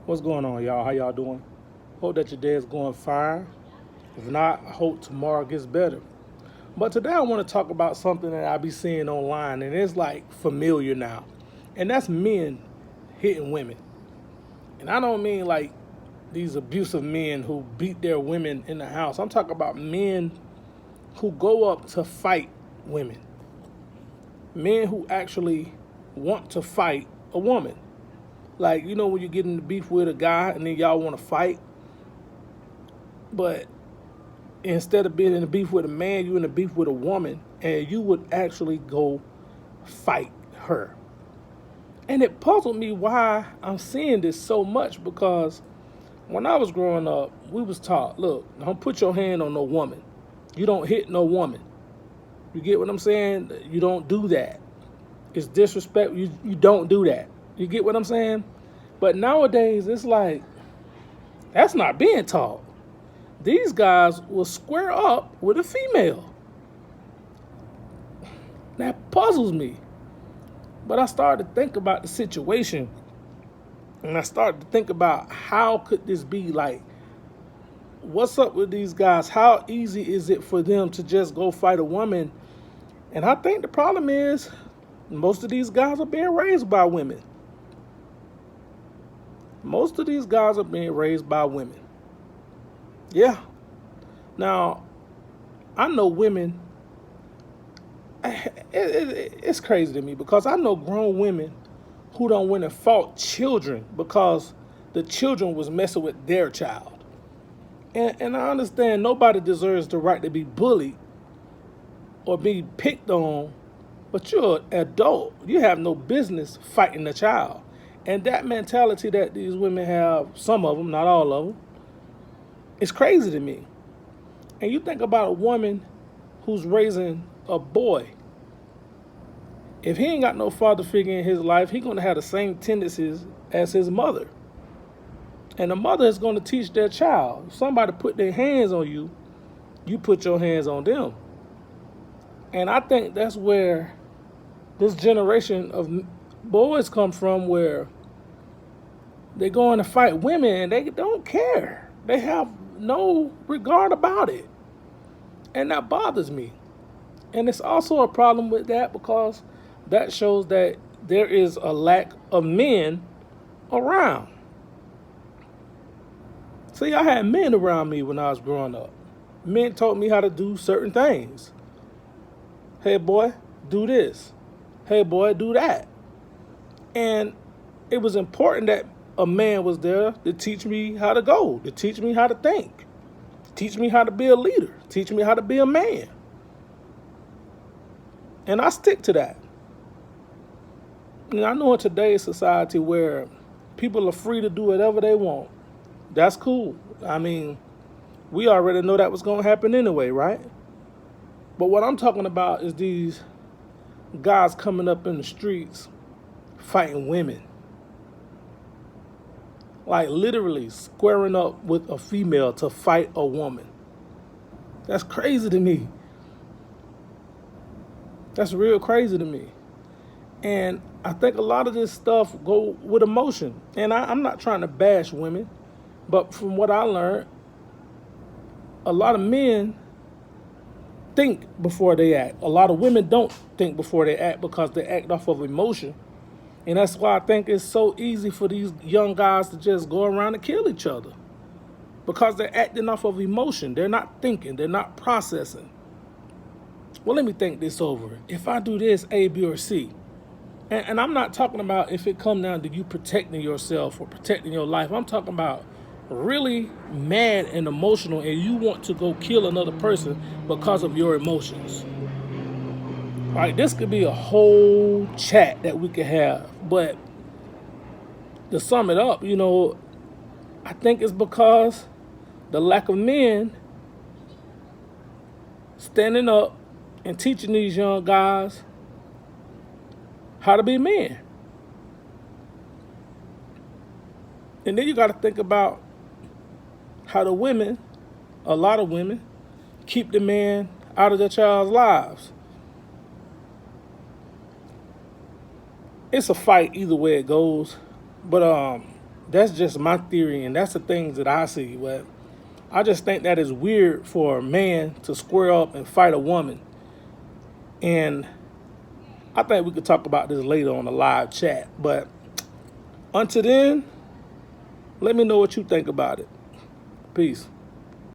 What's going on, y'all? How y'all doing? Hope that your day is going fine. If not, I hope tomorrow gets better. But today I want to talk about something that I be seeing online, and it's like familiar now. And that's men hitting women. And I don't mean like these abusive men who beat their women in the house. I'm talking about men who go up to fight women. Men who actually want to fight a woman. Like, you know, when you get in the beef with a guy and then y'all want to fight, but instead of being in a beef with a man, you're in a beef with a woman, and you would actually go fight her. And it puzzled me why I'm seeing this so much, because when I was growing up, we was taught, look, don't put your hand on no woman. You don't hit no woman. You get what I'm saying? You don't do that. It's disrespect. You don't do that. You get what I'm saying? But nowadays, it's like, that's not being taught. These guys will square up with a female. That puzzles me. But I started to think about the situation, and I started to think about how could this be? Like, what's up with these guys? How easy is it for them to just go fight a woman? And I think the problem is most of these guys are being raised by women. Most of these guys are being raised by women. Yeah. Now, I know women, it's crazy to me because I know grown women who don't went and fought children because the children was messing with their child. And I understand nobody deserves the right to be bullied or be picked on, but you're an adult. You have no business fighting a child. And that mentality that these women have, some of them, not all of them, it's crazy to me. And you think about a woman who's raising a boy. If he ain't got no father figure in his life, he's going to have the same tendencies as his mother. And the mother is going to teach their child. If somebody put their hands on you, you put your hands on them. And I think that's where this generation of boys come from, where they go in to fight women and they don't care. They have no regard about it. And that bothers me. And it's also a problem with that because that shows that there is a lack of men around. See, I had men around me when I was growing up. Men taught me how to do certain things. Hey, boy, do this. Hey, boy, do that. And it was important that a man was there to teach me how to go, to teach me how to think, to teach me how to be a leader, teach me how to be a man. And I stick to that. And I know in today's society where people are free to do whatever they want, that's cool. I mean, we already know that was going to happen anyway, right? But what I'm talking about is these guys coming up in the streets fighting women. Like literally squaring up with a female to fight a woman. That's crazy to me. That's real crazy to me. And I think a lot of this stuff go with emotion. And I'm not trying to bash women, but from what I learned, a lot of men think before they act. A lot of women don't think before they act because they act off of emotion. And that's why I think it's so easy for these young guys to just go around and kill each other. Because they're acting off of emotion. They're not thinking. They're not processing. Well, let me think this over. If I do this, A, B, or C. And I'm not talking about if it come down to you protecting yourself or protecting your life. I'm talking about really mad and emotional and you want to go kill another person because of your emotions. All right, this could be a whole chat that we could have. But to sum it up, I think it's because the lack of men standing up and teaching these young guys how to be men. And then you got to think about how the women, a lot of women, keep the man out of their child's lives. It's a fight either way it goes. But That's just my theory, and that's the things that I see. But I just think that is weird for a man to square up and fight a woman. And I think we could talk about this later on the live chat. But until then, let me know what you think about it. Peace.